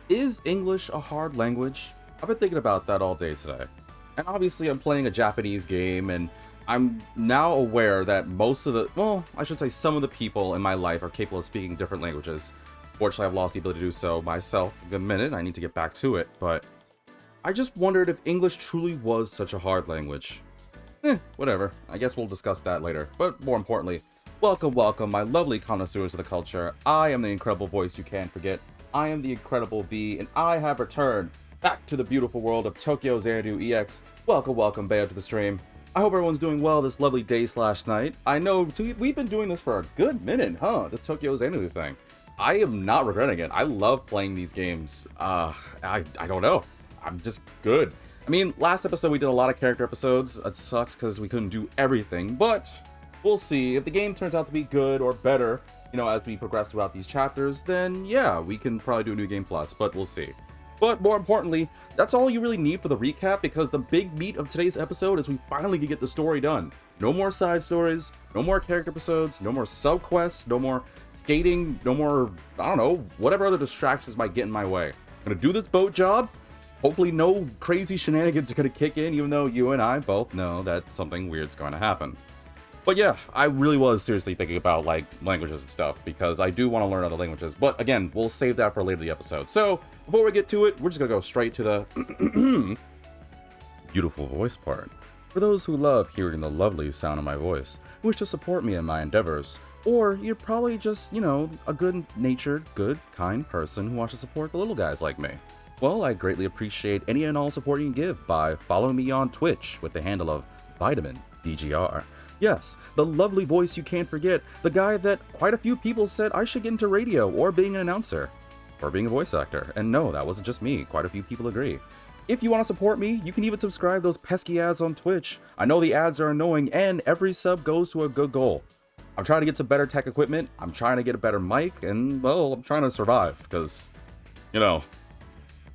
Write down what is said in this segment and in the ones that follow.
Is English a hard language? I've been thinking about that all day today. And obviously I'm playing a Japanese game and I'm now aware that most of the, well, I should say some of the people in my life are capable of speaking different languages. Fortunately, I've lost the ability to do so myself in a minute. I need to get back to it, but I just wondered if English truly was such a hard language. Whatever. I guess we'll discuss that later. But more importantly, welcome, my lovely connoisseurs of the culture. I am the incredible voice you can't forget. I am the incredible B, and I have returned back to the beautiful world of Tokyo Xanadu EX. Welcome, Bayo, to the stream. I hope everyone's doing well this lovely day/night. I know we've been doing this for a good minute, huh? This Tokyo Xanadu thing. I am not regretting it. I love playing these games. I don't know. I'm just good. I mean, last episode we did a lot of character episodes. It sucks because we couldn't do everything, but we'll see. If the game turns out to be good or better, as we progress throughout these chapters, then yeah, we can probably do a New Game Plus, but we'll see. But more importantly, that's all you really need for the recap, because the big meat of today's episode is we finally can get the story done. No more side stories, no more character episodes, no more sub-quests, no more skating, no more, I don't know, whatever other distractions might get in my way. I'm gonna do this boat job. Hopefully no crazy shenanigans are gonna kick in, even though you and I both know that something weird's going to happen. But yeah, I really was seriously thinking about languages and stuff, because I do want to learn other languages. But again, we'll save that for later in the episode. So before we get to it, we're just gonna go straight to the beautiful voice part. For those who love hearing the lovely sound of my voice, who wish to support me in my endeavors, or you're probably just, a good-natured, good, kind person who wants to support the little guys like me. Well, I greatly appreciate any and all support you can give by following me on Twitch with the handle of VitaminDGR. Yes, the lovely voice you can't forget, the guy that quite a few people said I should get into radio or being an announcer or being a voice actor. And no, that wasn't just me, quite a few people agree. If you want to support me, you can even subscribe those pesky ads on Twitch. I know the ads are annoying, and every sub goes to a good goal. I'm trying to get some better tech equipment, I'm trying to get a better mic, and well, I'm trying to survive, because,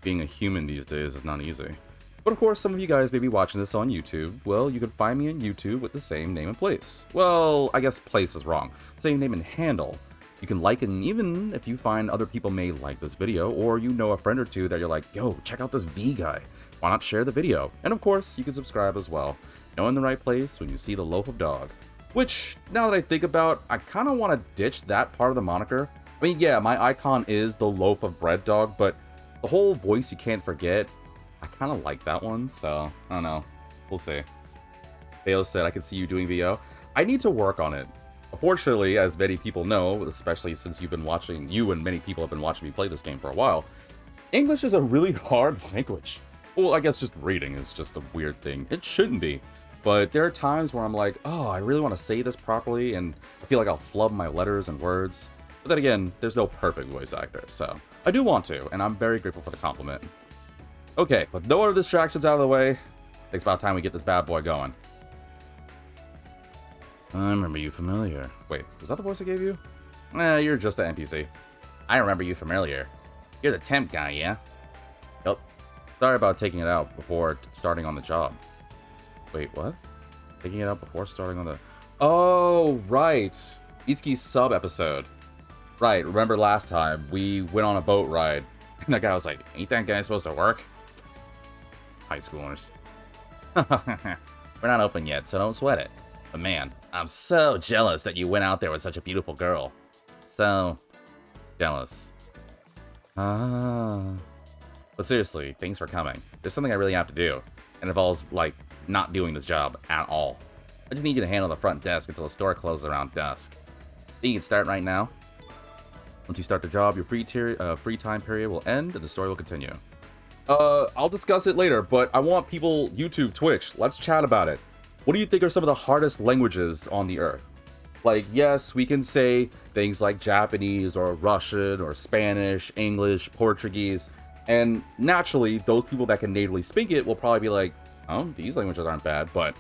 being a human these days is not easy. But of course, some of you guys may be watching this on YouTube. Well, you can find me on YouTube with the same name and place. Well, I guess place is wrong. Same name and handle. You can like it, and even if you find other people may like this video, or you know a friend or two that you're like, yo, check out this V guy. Why not share the video? And of course, you can subscribe as well. Know in the right place when you see the loaf of dog. Which, now that I think about, I kind of want to ditch that part of the moniker. I mean, yeah, my icon is the loaf of bread dog, but the whole voice you can't forget, I kind of like that one, so I don't know. We'll see. Bayo said I could see you doing VO. I need to work on it. Unfortunately, as many people know, especially since you and many people have been watching me play this game for a while, English is a really hard language. Well, I guess just reading is just a weird thing. It shouldn't be. But there are times where I'm like, oh, I really want to say this properly, and I feel like I'll flub my letters and words. But then again, there's no perfect voice actor, so I do want to, and I'm very grateful for the compliment. Okay, with no other distractions out of the way, it's about time we get this bad boy going. I remember you familiar. Wait, was that the voice I gave you? You're just an NPC. I remember you familiar. You're the temp guy, yeah? Yep. Sorry about taking it out before starting on the job. Wait, what? Taking it out before starting on the... Oh, right. Itsuki's sub episode. Right, remember last time, we went on a boat ride, and that guy was like, ain't that guy supposed to work? High schoolers. We're not open yet, so don't sweat it. But man, I'm so jealous that you went out there with such a beautiful girl. So jealous. But seriously, thanks for coming. There's something I really have to do. And it involves, not doing this job at all. I just need you to handle the front desk until the store closes around dusk. Think you can start right now? Once you start the job, your free time period will end and the story will continue. I'll discuss it later, but I want people, YouTube, Twitch, let's chat about it. What do you think are some of the hardest languages on the earth? Yes, we can say things like Japanese or Russian or Spanish, English, Portuguese, and naturally, those people that can natively speak it will probably be like, oh, these languages aren't bad, but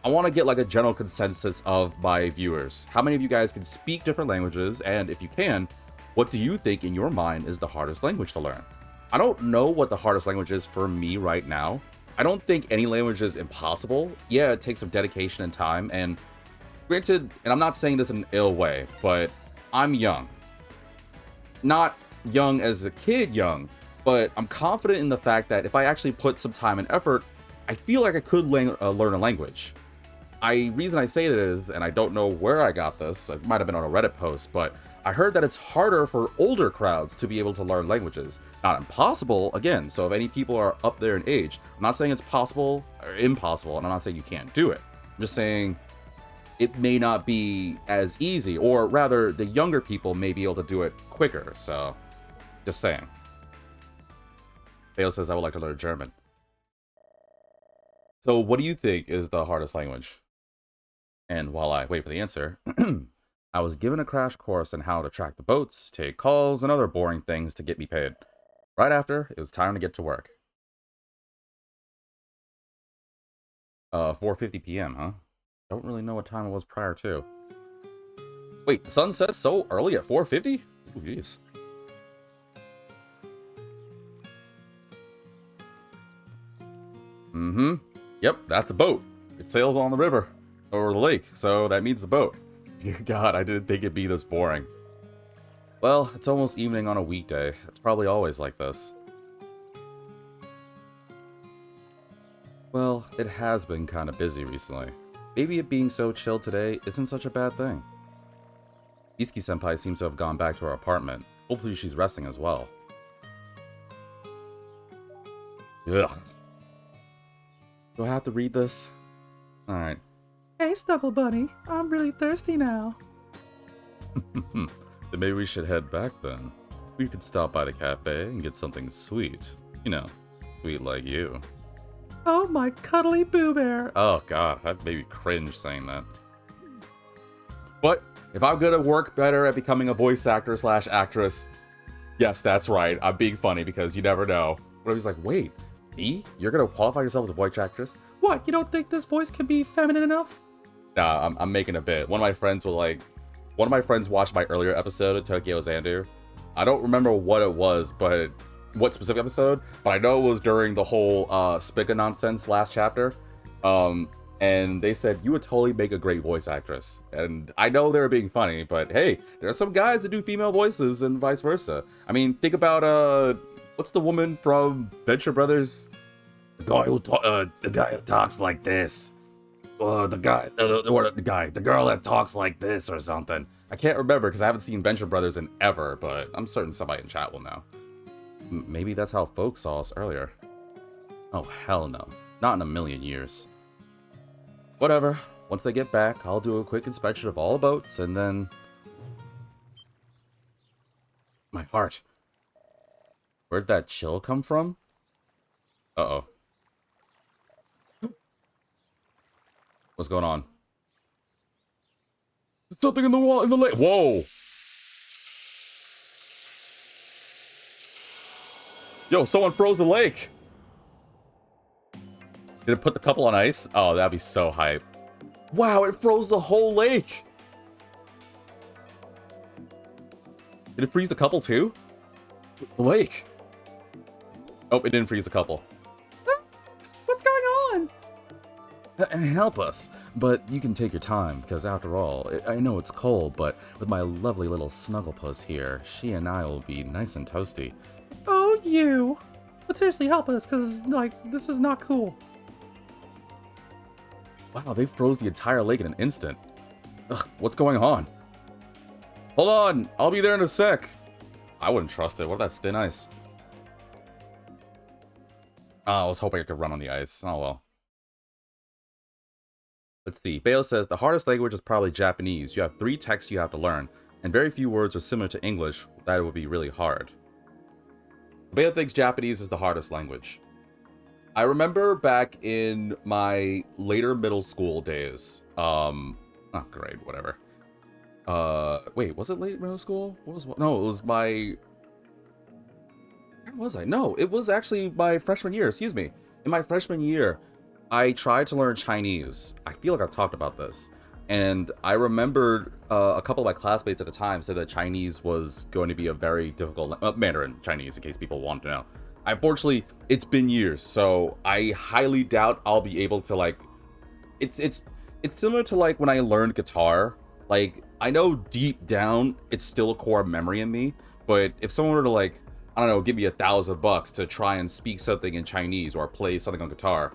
I want to get a general consensus of my viewers. How many of you guys can speak different languages, and if you can, what do you think in your mind is the hardest language to learn? I don't know what the hardest language is for me right now. I don't think any language is impossible. Yeah, it takes some dedication and time, and granted, and I'm not saying this in an ill way, but I'm young. Not young as a kid young, But I'm confident in the fact that if I actually put some time and effort, I feel like I could learn a language. Reason I say it is, and I don't know where I got this, it might have been on a Reddit post, but I heard that it's harder for older crowds to be able to learn languages. Not impossible, again, so if any people are up there in age, I'm not saying it's possible or impossible, and I'm not saying you can't do it. I'm just saying it may not be as easy, or rather, the younger people may be able to do it quicker, so just saying. Theo says, I would like to learn German. So what do you think is the hardest language? And while I wait for the answer, I was given a crash course on how to track the boats, take calls, and other boring things to get me paid. Right after, it was time to get to work. 4:50 p.m., huh? Don't really know what time it was prior to. Wait, the sun sets so early at 4:50? Ooh, jeez. Mm-hmm. Yep, that's the boat. It sails on the river. Or the lake, so that means the boat. Dear God, I didn't think it'd be this boring. Well, it's almost evening on a weekday. It's probably always like this. Well, it has been kind of busy recently. Maybe it being so chill today isn't such a bad thing. Iski-senpai seems to have gone back to her apartment. Hopefully she's resting as well. Ugh. Do I have to read this? Alright. Hey, Snuggle Bunny. I'm really thirsty now. Then maybe we should head back then. We could stop by the cafe and get something sweet. You know, sweet like you. Oh, my cuddly Boo Bear. Oh, God. That made me cringe saying that. But if I'm gonna work better at becoming a voice actor / actress, yes, that's right. I'm being funny because you never know. What if he's like, wait, me? You're gonna qualify yourself as a voice actress? What, you don't think this voice can be feminine enough? Nah, I'm making a bit. One of my friends watched my earlier episode of Tokyo Xanadu. I don't remember what it was, but what specific episode, but I know it was during the whole Spica nonsense last chapter. And they said, you would totally make a great voice actress. And I know they were being funny, but hey, there are some guys that do female voices and vice versa. I mean, think about, what's the woman from Venture Brothers? The guy who talks like this. The girl that talks like this or something. I can't remember because I haven't seen Venture Brothers in ever, but I'm certain somebody in chat will know. Maybe that's how folks saw us earlier. Oh, hell no. Not in a million years. Whatever. Once they get back, I'll do a quick inspection of all the boats and then... My heart. Where'd that chill come from? Uh-oh. What's going on? There's something in the wall, in the lake. Whoa! Yo, someone froze the lake! Did it put the couple on ice? Oh, that'd be so hype. Wow, it froze the whole lake! Did it freeze the couple too? The lake! Oh, it didn't freeze the couple. What's going on? Help us, but you can take your time, because after all, I know it's cold, but with my lovely little Snugglepuss here, she and I will be nice and toasty. Oh, you! But seriously, help us, because, like, this is not cool. Wow, they froze the entire lake in an instant. Ugh, what's going on? Hold on, I'll be there in a sec. I wouldn't trust it. What if that's thin ice? Oh, I was hoping I could run on the ice. Oh, well. Let's see. Bale says, the hardest language is probably Japanese. You have 3 texts you have to learn, and very few words are similar to English. That would be really hard. Bale thinks Japanese is the hardest language. I remember back in my later middle school days. Oh, great, whatever. Wait, was it late middle school? No, it was my... Where was I? No, it was actually my freshman year, excuse me. In my freshman year, I tried to learn Chinese. I feel like I've talked about this. And I remembered a couple of my classmates at the time said that Chinese was going to be a very difficult... Mandarin Chinese, in case people want to know. Unfortunately, it's been years, so I highly doubt I'll be able to, like... It's similar to, like, when I learned guitar. Like, I know deep down it's still a core memory in me, but if someone were to, like, I don't know, give me $1,000 to try and speak something in Chinese or play something on guitar.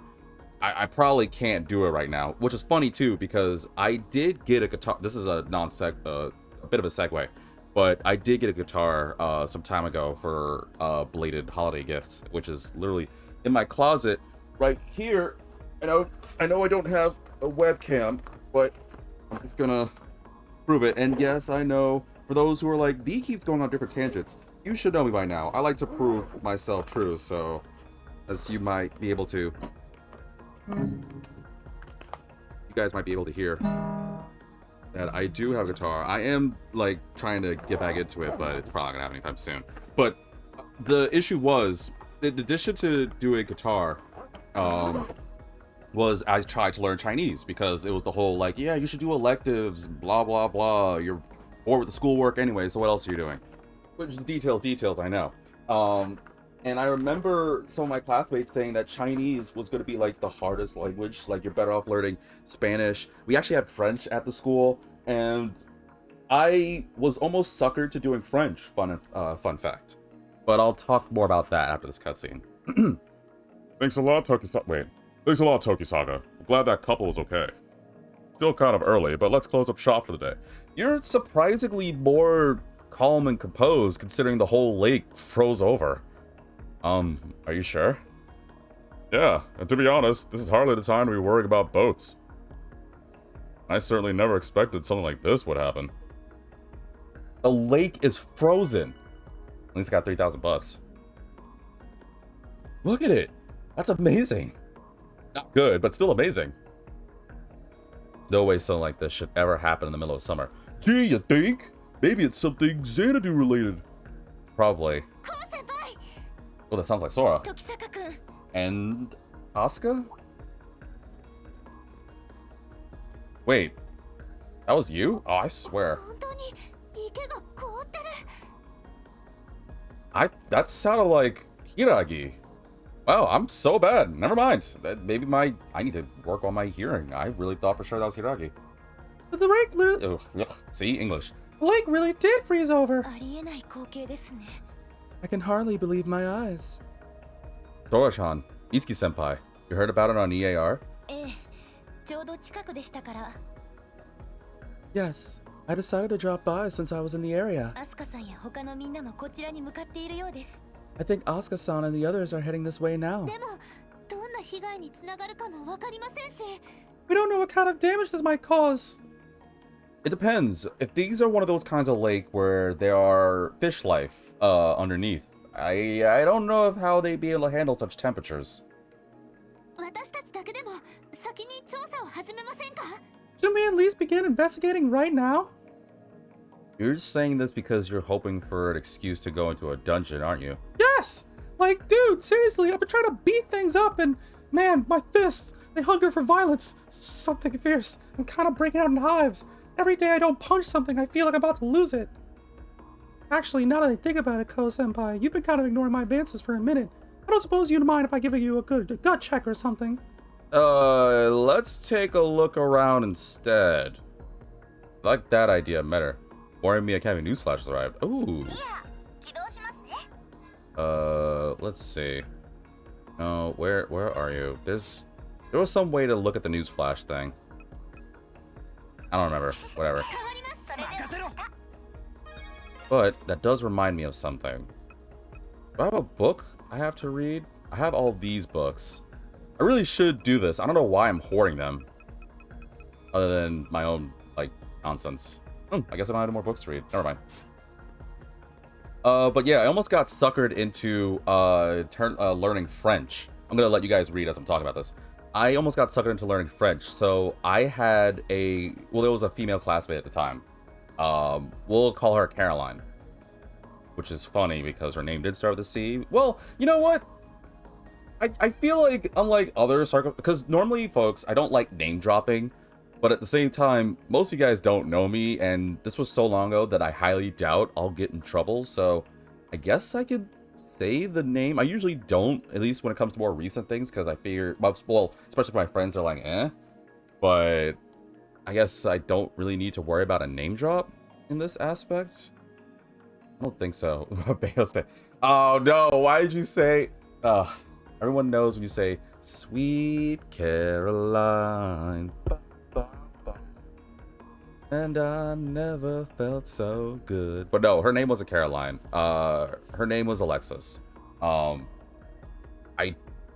I probably can't do it right now, which is funny too because I did get a guitar. This is a a bit of a segue, but I did get a guitar some time ago for a belated holiday gift, which is literally in my closet right here. I know I don't have a webcam, but I'm just gonna prove it. And yes, I know for those who are like, V keeps going on different tangents. You should know me by now. I like to prove myself true, so as you might be able to. You guys might be able to hear that I do have a guitar. I am like trying to get back into it, but it's probably not gonna happen anytime soon. But the issue was, in addition to doing guitar, was I tried to learn Chinese because it was the whole like, yeah, you should do electives, blah blah blah. You're bored with the schoolwork anyway, so what else are you doing? Which is details, I know. And I remember some of my classmates saying that Chinese was going to be like the hardest language. Like you're better off learning Spanish. We actually had French at the school, and I was almost suckered to doing French. Fun fact. But I'll talk more about that after this cutscene. Thanks a lot, Tokisaga. I'm glad that couple was okay. Still kind of early, but let's close up shop for the day. You're surprisingly more calm and composed considering the whole lake froze over. Are you sure? Yeah, and to be honest, this is hardly the time to be worrying about boats. I certainly never expected something like this would happen. The lake is frozen. At least got $3,000. Look at it. That's amazing. Not good, but still amazing. No way something like this should ever happen in the middle of summer. Gee, you think? Maybe it's something Xanadu related. Probably. Oh, that sounds like Sora. And Asuka? Wait, that was you? Oh, I swear. That sounded like Hiragi. Wow, I'm so bad. Never mind. Maybe I need to work on my hearing. I really thought for sure that was Hiragi. The lake literally... Ugh, see, English. The lake really did freeze over. I can hardly believe my eyes. Sora-chan, Itsuki-senpai, you heard about it on EAR? Yes, I decided to drop by since I was in the area. I think Asuka-san and the others are heading this way now. We don't know what kind of damage this might cause. It depends. If these are one of those kinds of lake where there are fish life underneath, I don't know of how they'd be able to handle such temperatures. Shouldn't we at least begin investigating right now? You're just saying this because you're hoping for an excuse to go into a dungeon, aren't you? Yes! Like, dude, seriously, I've been trying to beat things up and, man, my fists, they hunger for violence. Something fierce. I'm kind of breaking out in hives. Every day I don't punch something, I feel like I'm about to lose it. Actually, now that I think about it, Ko-senpai, you've been kind of ignoring my advances for a minute. I don't suppose you'd mind if I give you a good gut check or something. Let's take a look around instead. I like that idea better. Warning me Academy newsflash has arrived. Ooh. Let's see. Oh, where are you? There was some way to look at the newsflash thing. I don't remember. Whatever. But that does remind me of something. Do I have a book I have to read? I have all these books. I really should do this. I don't know why I'm hoarding them. Other than my own, like, nonsense. I guess I don't have any more books to read. Never mind. But yeah, I almost got suckered into learning French. I'm gonna let you guys read as I'm talking about this. I almost got suckered into learning French. So I had there was a female classmate at the time. We'll call her Caroline. Which is funny because her name did start with a C. Well, you know what? I feel like, unlike other because normally, folks, I don't like name dropping. But at the same time, most of you guys don't know me, and this was so long ago that I highly doubt I'll get in trouble, so I guess I could say the name. I usually don't, at least when it comes to more recent things, because I figure, well, especially if my friends are like, eh. But I guess I don't really need to worry about a name drop in this aspect. I don't think so. Oh no, why did you say everyone knows when you say Sweet Caroline. Ba, ba, ba. And I never felt so good. But no, her name wasn't Caroline. Her name was Alexis. I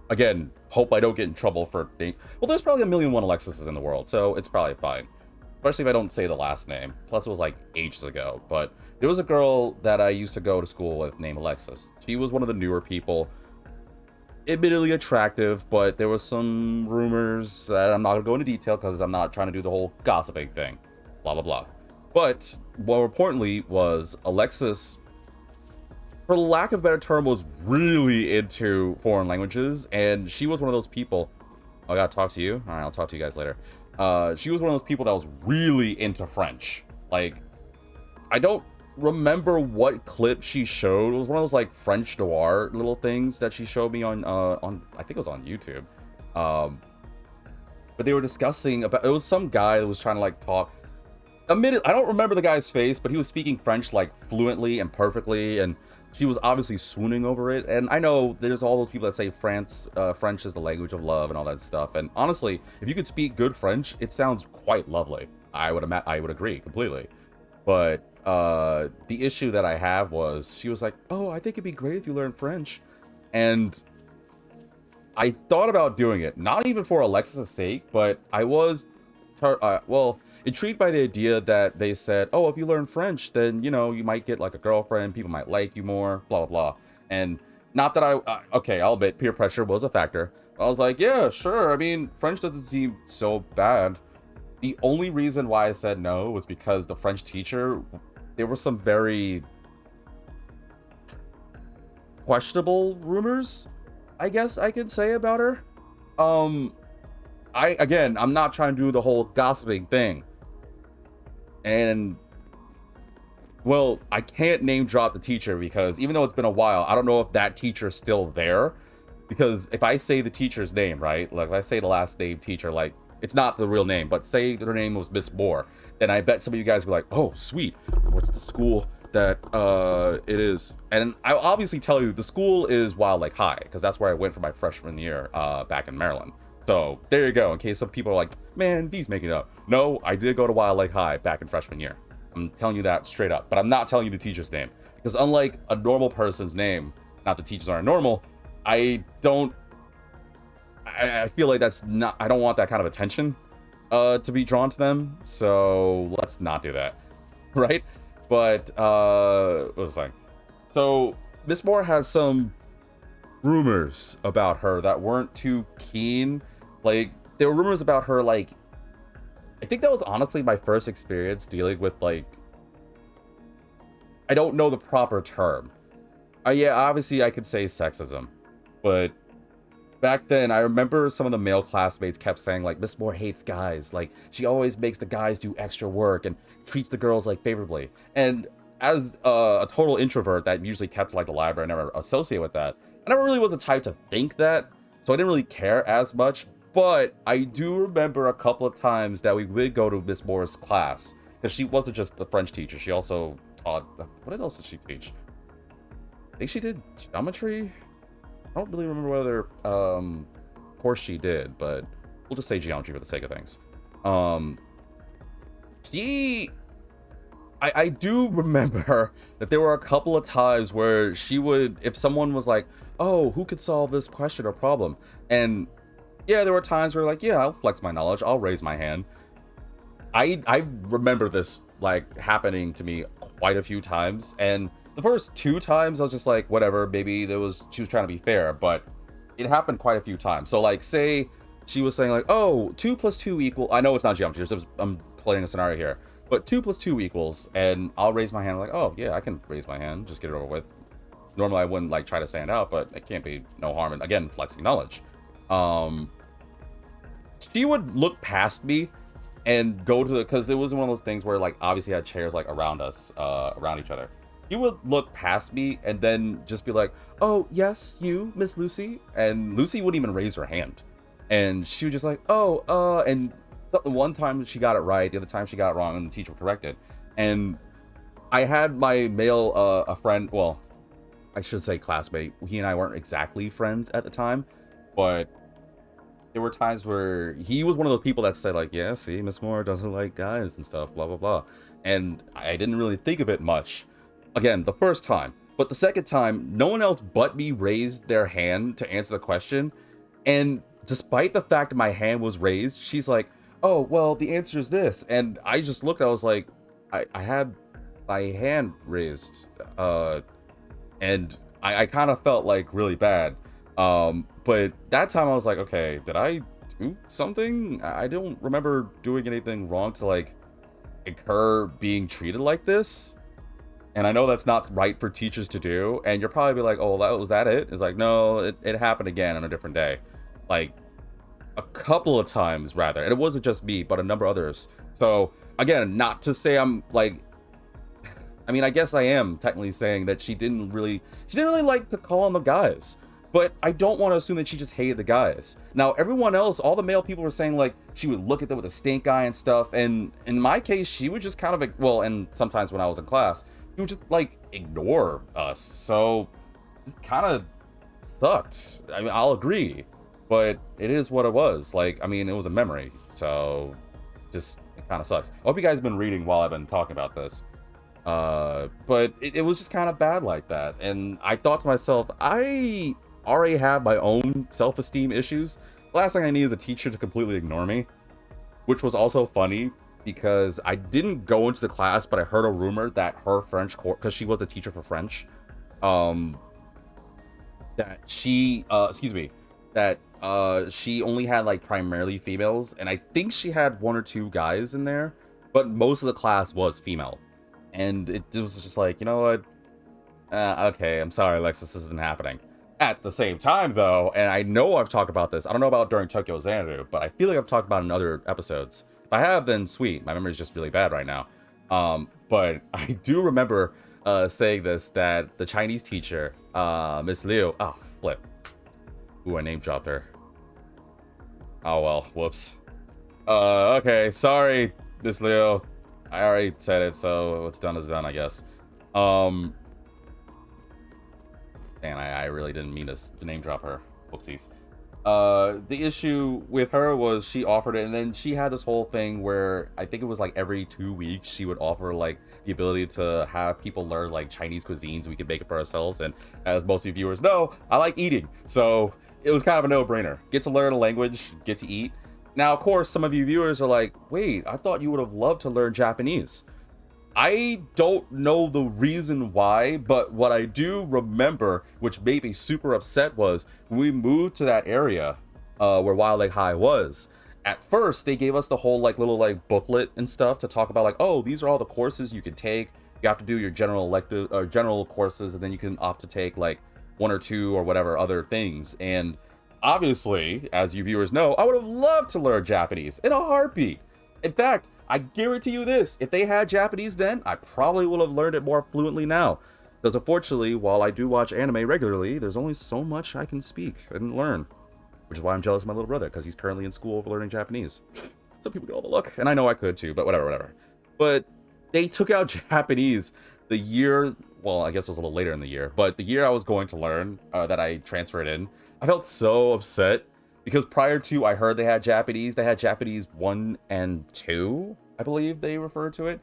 again hope I don't get in trouble for name. Well, there's probably 1,000,001 Alexises in the world, so it's probably fine. Especially if I don't say the last name. Plus, it was like ages ago. But there was a girl that I used to go to school with named Alexis. She was one of the newer people. Admittedly attractive, but there was some rumors that I'm not going to go into detail because I'm not trying to do the whole gossiping thing. Blah, blah, blah. But more importantly was Alexis, for lack of a better term, was really into foreign languages. And she was one of those people. Oh, I got to talk to you? All right, I'll talk to you guys later. She was one of those people that was really into French. Like, I don't remember what clip she showed. It was one of those like French noir little things that she showed me on I think it was on YouTube. But they were discussing about, it was some guy that was trying to like talk. Admitted, I don't remember the guy's face, but he was speaking French like fluently and perfectly, and she was obviously swooning over it. And I know there's all those people that say French is the language of love and all that stuff. And honestly, if you could speak good French, it sounds quite lovely. I would agree completely. But the issue that I have was she was like, "Oh, I think it'd be great if you learned French," and I thought about doing it, not even for Alexis' sake, but I was, intrigued by the idea that they said, "Oh, if you learn French, then you know you might get like a girlfriend, people might like you more, blah blah blah." And not that okay, I'll admit peer pressure was a factor. I was like, "Yeah, sure. I mean, French doesn't seem so bad." The only reason why I said no was because the French teacher, there were some very questionable rumors, I guess I could say, about her. I'm not trying to do the whole gossiping thing. And well, I can't name drop the teacher because even though it's been a while, I don't know if that teacher's still there. Because if I say the teacher's name, right? Like if I say the last name teacher, like it's not the real name, but say their name was Miss Moore, then I bet some of you guys would be like, "Oh, sweet. What's the school that it is?" And I'll obviously tell you the school is Wild Lake High, because that's where I went for my freshman year back in Maryland. So there you go, in case some people are like, "Man, V's making it up." No, I did go to Wild Lake High back in freshman year. I'm telling you that straight up. But I'm not telling you the teacher's name. Because unlike a normal person's name, not the teachers aren't normal, I feel like that's not, I don't want that kind of attention to be drawn to them, so let's not do that, right? But what was I saying? So Miss Moore has some rumors about her that weren't too keen. Like there were rumors about her, like I think that was honestly my first experience dealing with, like, I don't know the proper term. Yeah, obviously I could say sexism, but back then, I remember some of the male classmates kept saying, like, Miss Moore hates guys. Like, she always makes the guys do extra work and treats the girls, like, favorably. And as a total introvert that usually kept to, like, the library, I never associate with that. I never really was the type to think that, so I didn't really care as much. But I do remember a couple of times that we would go to Miss Moore's class. Because she wasn't just the French teacher. She also taught... What else did she teach? I think she did geometry? I don't really remember whether course she did, but we'll just say geometry for the sake of things. I do remember that there were a couple of times where she would, if someone was like, "Oh, who could solve this question or problem?" And yeah, there were times where like, yeah, I'll flex my knowledge, I'll raise my hand. I remember this like happening to me quite a few times, and the first 2 times I was just like, whatever, maybe she was trying to be fair, but it happened quite a few times. So like, say she was saying like, "Oh, 2 plus 2 equal," I know it's not geometry, I'm playing a scenario here, but 2 plus 2 equals, and I'll raise my hand like, "Oh yeah, I can raise my hand, just get it over with." Normally I wouldn't like try to stand out, but it can't be no harm in, again, flexing knowledge. She would look past me and go to the, because it was one of those things where like obviously had chairs like around us, around each other. He would look past me and then just be like, "Oh, yes, you, Miss Lucy." And Lucy wouldn't even raise her hand. And she was just like, "Oh, and one time she got it right, the other time she got it wrong, and the teacher corrected. And I had my male, a friend, well, I should say classmate. He and I weren't exactly friends at the time, but there were times where he was one of those people that said like, yeah, see, Miss Moore doesn't like guys and stuff, blah blah blah. And I didn't really think of it much. Again, the first time, but the second time, no one else but me raised their hand to answer the question. And despite the fact that my hand was raised, she's like, oh, well, the answer is this. And I just looked, I was like, I had my hand raised. And I kind of felt like really bad. But that time I was like, okay, did I do something? I don't remember doing anything wrong to like her being treated like this. And I know that's not right for teachers to do. And you're probably be like, oh, was that it? It's like, no, it happened again on a different day. Like a couple of times rather. And it wasn't just me, but a number of others. So again, not to say I'm like, I mean, I guess I am technically saying that she didn't really like to call on the guys. But I don't want to assume that she just hated the guys. Now, everyone else, all the male people were saying like she would look at them with a stink eye and stuff. And in my case, she would just kind of, well, and sometimes when I was in class, she would just like ignore us. So it kind of sucked. I mean, I'll agree, but it is what it was. Like, I mean, it was a memory. So just, it kind of sucks. I hope you guys have been reading while I've been talking about this. But it was just kind of bad like that. And I thought to myself, I already have my own self-esteem issues. The last thing I need is a teacher to completely ignore me, which was also funny because I didn't go into the class, but I heard a rumor that her French course, because she was the teacher for French, that she, she only had like primarily females, and I think she had one or two guys in there, but most of the class was female. And it was just like, you know what? Okay, I'm sorry, Alexis, this isn't happening. At the same time, though, and I know I've talked about this, I don't know about during Tokyo Xanadu, but I feel like I've talked about it in other episodes. If I have, then sweet. My memory's just really bad right now. But I do remember saying this, that the Chinese teacher, Miss Liu, oh, flip. Ooh, I name dropped her. Oh, well, whoops. Okay, sorry, Miss Liu. I already said it, so what's done is done, I guess. And I really didn't mean to name drop her. Whoopsies. The issue with her was she offered it, and then she had this whole thing where I think it was like every 2 weeks she would offer like the ability to have people learn like Chinese cuisines. We could make it for ourselves, and as most of you viewers know, I like eating, so it was kind of a no-brainer. Get to learn a language, get to eat. Now, of course, some of you viewers are like, wait, I thought you would have loved to learn Japanese. I don't know the reason why, but what I do remember, which made me super upset, was when we moved to that area where Wild Lake High was. At first, they gave us the whole like little like booklet and stuff to talk about like, oh, these are all the courses you can take. You have to do your general elective or general courses, and then you can opt to take like one or two or whatever other things. And obviously, as you viewers know, I would have loved to learn Japanese in a heartbeat. In fact, I guarantee you this, if they had Japanese then, I probably would have learned it more fluently now. Because unfortunately, while I do watch anime regularly, there's only so much I can speak and learn. Which is why I'm jealous of my little brother, because he's currently in school for learning Japanese. Some people get overlook, and I know I could too, but whatever. But they took out Japanese the year, well, I guess it was a little later in the year, but the year I was going to learn, that I transferred in, I felt so upset. Because prior to, I heard they had Japanese 1 and 2, I believe they referred to it.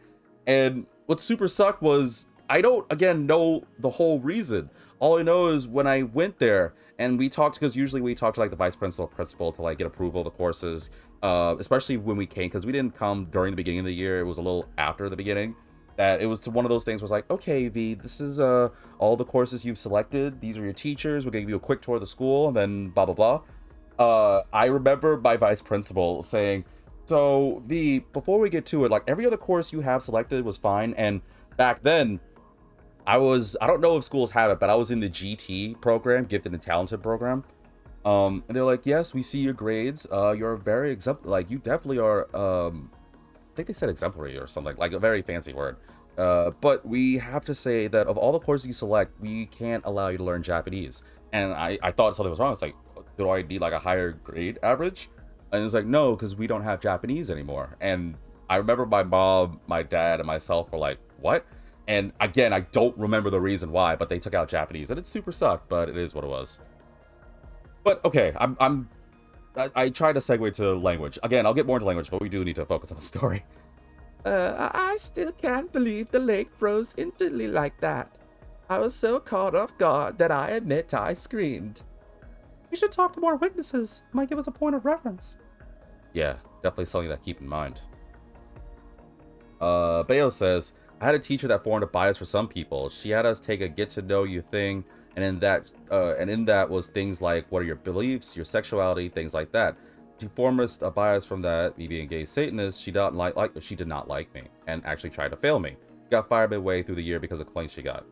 And what super sucked was, I don't, again, know the whole reason. All I know is when I went there, and we talked, because usually we talked to like the vice principal to like get approval of the courses, especially when we came, because we didn't come during the beginning of the year, it was a little after the beginning. That it was one of those things where it's like, okay, V, this is all the courses you've selected, these are your teachers, we're going to give you a quick tour of the school, and then blah, blah, blah. I remember my vice principal saying, so before we get to it, like every other course you have selected was fine. And back then I don't know if schools have it, but I was in the GT program, gifted and talented program. And they're like, yes, we see your grades. You're very exemplary. Like you definitely are, I think they said exemplary or something, like a very fancy word. But we have to say that of all the courses you select, we can't allow you to learn Japanese. And I thought something was wrong. It's like, do I need like a higher grade average? And it's like, no, because we don't have Japanese anymore. And I remember my mom, my dad, and myself were like, what? And again, I don't remember the reason why, but they took out Japanese, and it super sucked, but it is what it was. But okay, I tried to segue to language. Again, I'll get more into language, but we do need to focus on the story. I still can't believe the lake froze instantly like that. I was so caught off guard that I admit I screamed. We should talk to more witnesses. Might give us a point of reference. Yeah, definitely something to keep in mind. Bayo says, I had a teacher that formed a bias for some people. She had us take a get-to-know-you thing, and in that was things like, what are your beliefs, your sexuality, things like that. She formed a bias from that, me being gay Satanist. She did not like me, and actually tried to fail me. She got fired midway through the year because of complaints she got.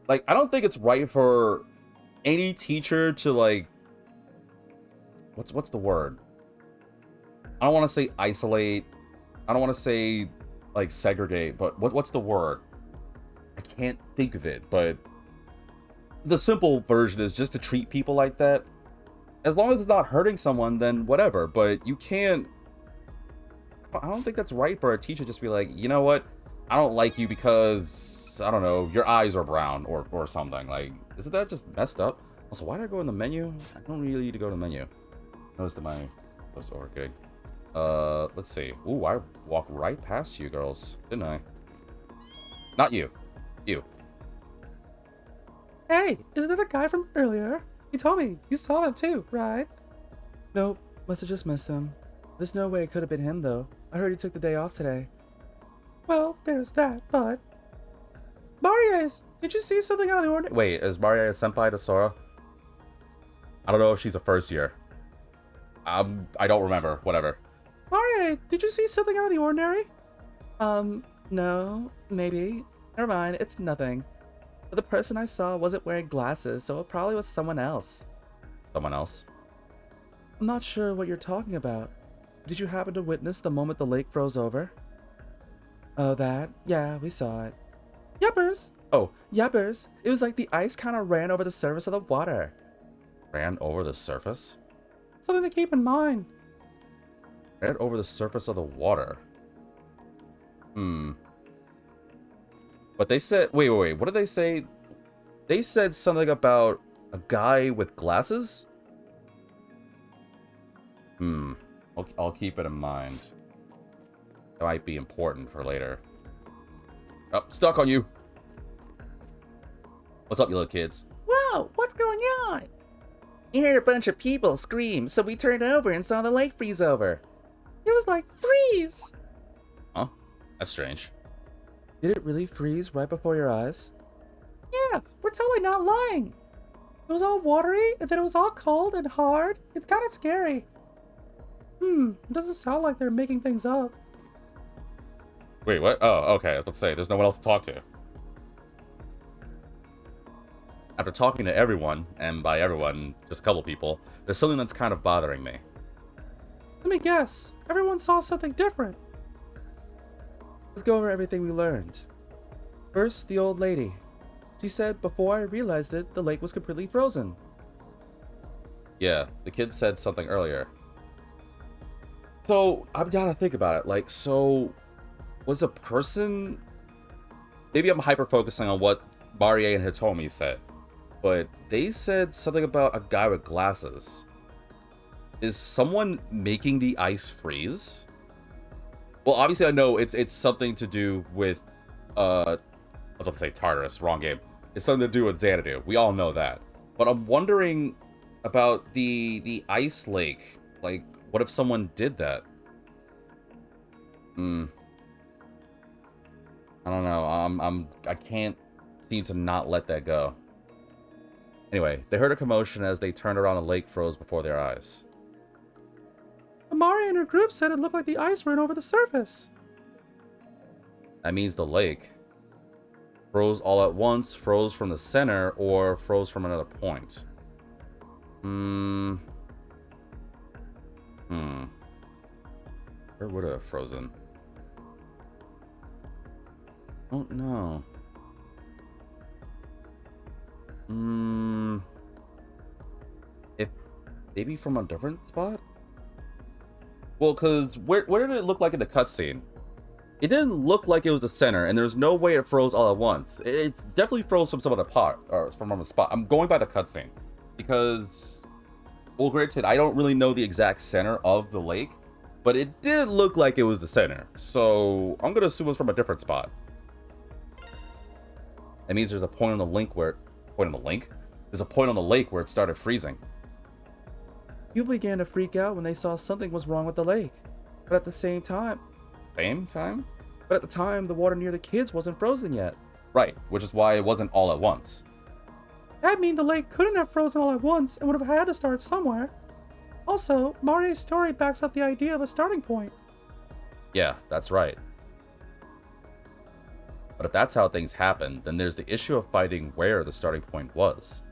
Like, I don't think it's right for any teacher to, like, what's the word? I don't want to say isolate. I don't want to say, like, segregate, but what's the word? I can't think of it, but the simple version is just to treat people like that. As long as it's not hurting someone, then whatever, but you can't... I don't think that's right for a teacher just to be like, you know what? I don't like you because, I don't know, your eyes are brown or something. Like, isn't that just messed up? Also, why did I go in the menu? I don't really need to go to the menu. Notice that my was over good. Let's see. Ooh, I walked right past you girls, didn't I? Not you. You. Hey, isn't that the guy from earlier? You told me. You saw them too, right? Nope. Must have just missed him. There's no way it could have been him, though. I heard he took the day off today. Well, there's that, but... Marius, did you see something out of the ordinary? Wait, is Maria a senpai to Sora? I don't know if she's a first year. I don't remember. Whatever. Marius, did you see something out of the ordinary? No. Maybe. Never mind. It's nothing. But the person I saw wasn't wearing glasses, so it probably was someone else. Someone else? I'm not sure what you're talking about. Did you happen to witness the moment the lake froze over? Oh, that? Yeah, we saw it. Yuppers! Oh, yuppers! It was like the ice kind of ran over the surface of the water. Ran over the surface? Something to keep in mind. Ran over the surface of the water. But they said... Wait. What did they say? They said something about a guy with glasses? I'll keep it in mind. It might be important for later. Oh, stuck on you. What's up, you little kids? Whoa, what's going on? We heard a bunch of people scream, so we turned over and saw the lake freeze over. It was like, freeze! Huh? That's strange. Did it really freeze right before your eyes? Yeah, we're totally not lying. It was all watery, and then it was all cold and hard. It's kind of scary. It doesn't sound like they're making things up. Wait, what? Oh, okay. Let's say there's no one else to talk to. After talking to everyone, and by everyone, just a couple people, there's something that's kind of bothering me. Let me guess. Everyone saw something different. Let's go over everything we learned. First, the old lady. She said before I realized it, the lake was completely frozen. Yeah, the kid said something earlier. So, I've got to think about it. Like, so, was a person... Maybe I'm hyper-focusing on what Marie and Hitomi said. But they said something about a guy with glasses. Is someone making the ice freeze? Well, obviously I know it's something to do with... I was about to say Tartarus, wrong game. It's something to do with Xanadu. We all know that. But I'm wondering about the ice lake. Like, what if someone did that? I don't know. I can't seem to not let that go. Anyway, they heard a commotion as they turned around. The lake froze before their eyes. Amari and her group said it looked like the ice ran over the surface. That means the lake froze all at once, froze from the center, or froze from another point. Where would it have frozen? Oh no. If maybe from a different spot? Well, cause where did it look like in the cutscene? It didn't look like it was the center, and there's no way it froze all at once. It definitely froze from some other part, or from a spot. I'm going by the cutscene, because, well, granted, I don't really know the exact center of the lake, but it did look like it was the center. So I'm gonna assume it's from a different spot. That means there's a point on the link where There's a point on the lake where it started freezing. People began to freak out when they saw something was wrong with the lake. But at the same time, But at the time, the water near the kids wasn't frozen yet. Right, which is why it wasn't all at once. That means the lake couldn't have frozen all at once and would have had to start somewhere. Also, Marie's story backs up the idea of a starting point. Yeah, that's right. But if that's how things happened, then there's the issue of finding where the starting point was.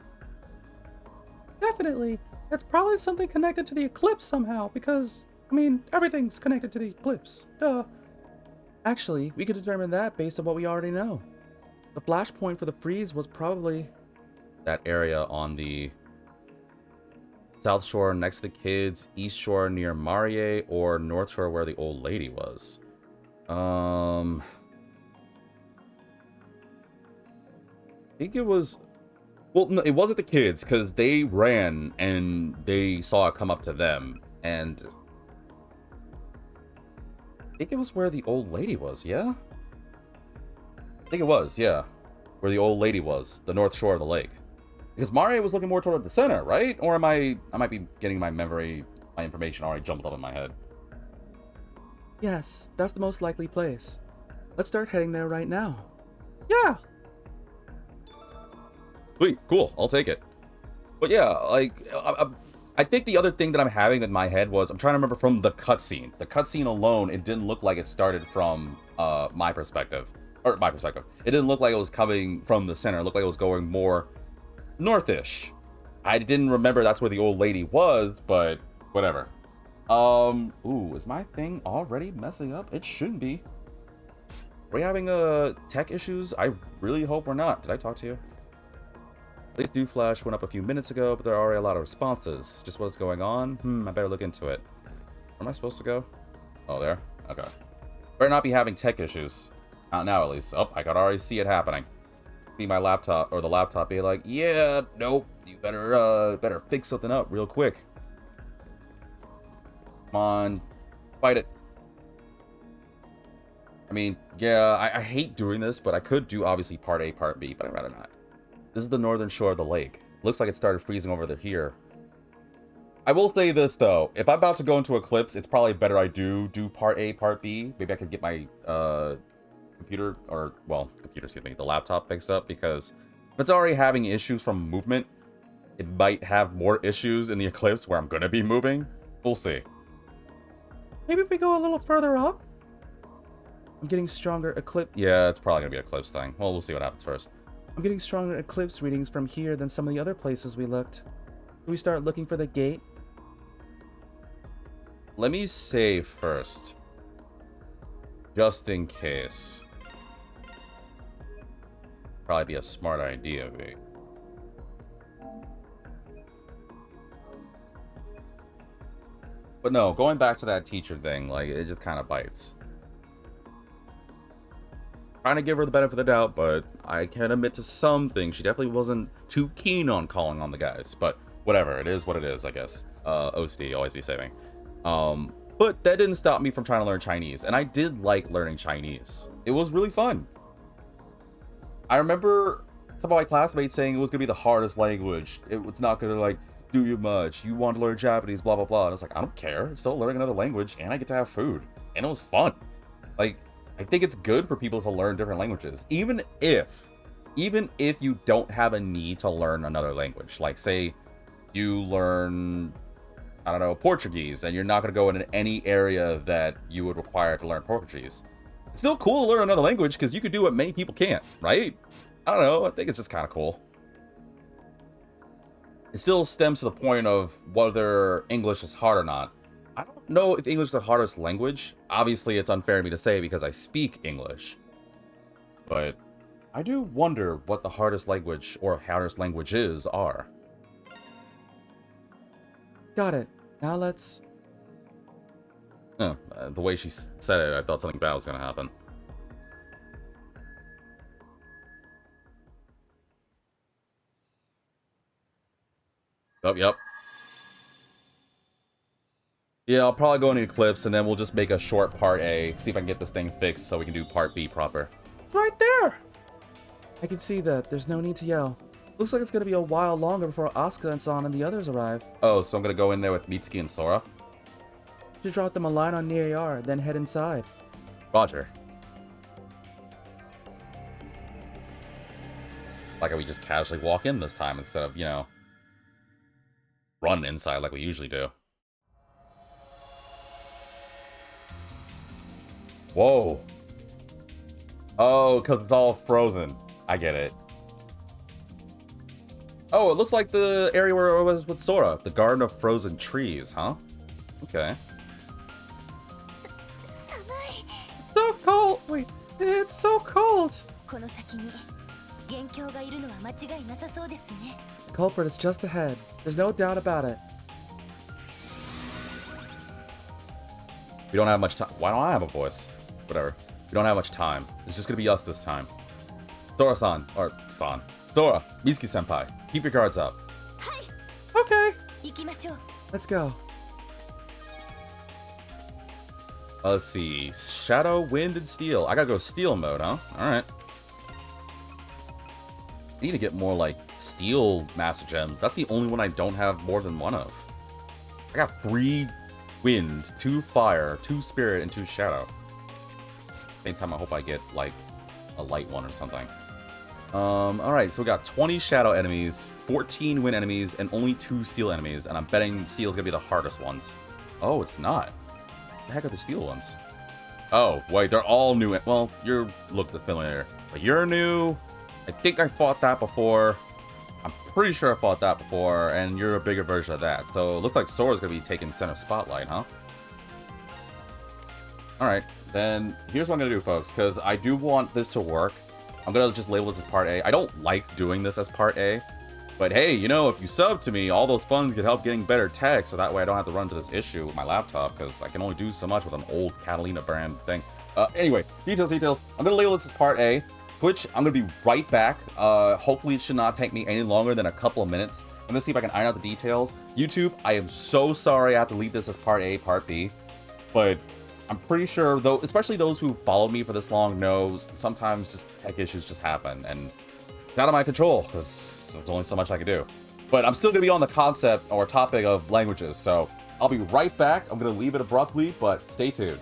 Definitely. It's probably something connected to the eclipse somehow, because, I mean, everything's connected to the eclipse. Duh. Actually, we could determine that based on what we already know. The flashpoint for the freeze was probably That area on the south shore next to the kids, east shore near Marie, or north shore where the old lady was. I think it was... Well, no, it wasn't the kids, because they ran and they saw it come up to them. And I think it was where the old lady was, yeah? I think it was, yeah. Where the old lady was, the north shore of the lake. Because Marie was looking more toward the center, right? Or am I might be getting my information already jumbled up in my head. Yes, that's the most likely place. Let's start heading there right now. Yeah. Sweet, cool, I'll take it. But yeah, like, I think the other thing that I'm having in my head was, I'm trying to remember from the cutscene. The cutscene alone, it didn't look like it started from my perspective. Or my perspective. It didn't look like it was coming from the center. It looked like it was going more northish. I didn't remember that's where the old lady was, but whatever. Ooh, is my thing already messing up? It shouldn't be. Are we having tech issues? I really hope we're not. Did I talk to you? At least New Flash went up a few minutes ago, but there are already a lot of responses. Just what's going on? I better look into it. Where am I supposed to go? Oh, there? Okay. Better not be having tech issues. Not now, at least. Oh, I could already see it happening. See my laptop, or the laptop be like, yeah, nope, you better fix something up real quick. Come on, fight it. I mean, yeah, I hate doing this, but I could do, obviously, part A, part B, but I'd rather not. This is the northern shore of the lake. Looks like it started freezing over here. I will say this, though. If I'm about to go into Eclipse, it's probably better I do part A, part B. Maybe I could get my, computer, excuse me, the laptop fixed up, because if it's already having issues from movement, it might have more issues in the Eclipse where I'm gonna be moving. We'll see. Maybe if we go a little further up? I'm getting stronger eclipse. Yeah, it's probably gonna be an Eclipse thing. Well, we'll see what happens first. I'm getting stronger eclipse readings from here than some of the other places we looked. Should we start looking for the gate? Let me save first. Just in case. Probably be a smart idea, V. But no, going back to that teacher thing, like, it just kind of bites. Trying to give her the benefit of the doubt, but I can admit to some things. She definitely wasn't too keen on calling on the guys. But whatever, it is what it is, I guess. OCD, always be saving. But that didn't stop me from trying to learn Chinese. And I did like learning Chinese. It was really fun. I remember some of my classmates saying it was going to be the hardest language. It was not going to, like, do you much. You want to learn Japanese, blah, blah, blah. And I was like, I don't care. I'm still learning another language, and I get to have food. And it was fun. Like, I think it's good for people to learn different languages. Even if you don't have a need to learn another language. Like, say, you learn, I don't know, Portuguese, and you're not going to go in any area that you would require to learn Portuguese. It's still cool to learn another language, because you could do what many people can't, right? I don't know, I think it's just kind of cool. It still stems to the point of whether English is hard or not. I don't know if English is the hardest language. Obviously, it's unfair of me to say because I speak English. But I do wonder what the hardest language or hardest languages are. Got it. Now let's... The way she said it, I thought something bad was going to happen. Yep. Yeah, I'll probably go into Eclipse, and then we'll just make a short part A, see if I can get this thing fixed so we can do part B proper. Right there! I can see that. There's no need to yell. Looks like it's gonna be a while longer before Asuka and San and the others arrive. Oh, so I'm gonna go in there with Mitsuki and Sora? You drop them a line on Nier, then head inside. Roger. Like how we just casually walk in this time instead of, you know, run inside like we usually do. Whoa. Oh, because it's all frozen. I get it. Oh, it looks like the area where it was with Sora. The Garden of Frozen Trees, huh? Okay. It's so cold! Wait, it's so cold! この先に元凶がいるのは間違いなさそうですね。 The culprit is just ahead. There's no doubt about it. We don't have much time. Why don't I have a voice? Whatever. We don't have much time. It's just gonna be us this time. Sora-san. Or, San. Sora, Mitsuki-senpai. Keep your guards up. Okay. 行きましょう。 Let's go. Let's see. Shadow, Wind, and Steel. I gotta go Steel mode, huh? Alright. I need to get more, like, Steel Master Gems. That's the only one I don't have more than one of. I got 3 Wind, 2 Fire, 2 Spirit, and 2 Shadow. Same time, I hope I get, like, a light one or something. Alright, so we got 20 Shadow enemies, 14 Wind enemies, and only 2 Steel enemies, and I'm betting Steel's gonna be the hardest ones. Oh, it's not. What the heck are the Steel ones? Oh, wait, they're all new. Well, you look familiar. But you're new. I think I fought that before. I'm pretty sure I fought that before, and you're a bigger version of that. So it looks like Sora's gonna be taking center spotlight, huh? Alright, then here's what I'm gonna do, folks, because I do want this to work. I'm gonna just label this as part A. I don't like doing this as part A, but hey, you know, if you sub to me, all those funds could help getting better tech, so that way I don't have to run into this issue with my laptop, because I can only do so much with an old Catalina brand thing. Anyway, details. I'm gonna label this as part A. Twitch, I'm gonna be right back. Hopefully it should not take me any longer than a couple of minutes. I'm gonna see if I can iron out the details. YouTube, I am so sorry I have to leave this as part A, part B, but I'm pretty sure, though, especially those who followed me for this long know sometimes just tech issues just happen, and it's out of my control, because there's only so much I can do. But I'm still going to be on the concept or topic of languages, so I'll be right back. I'm going to leave it abruptly, but stay tuned.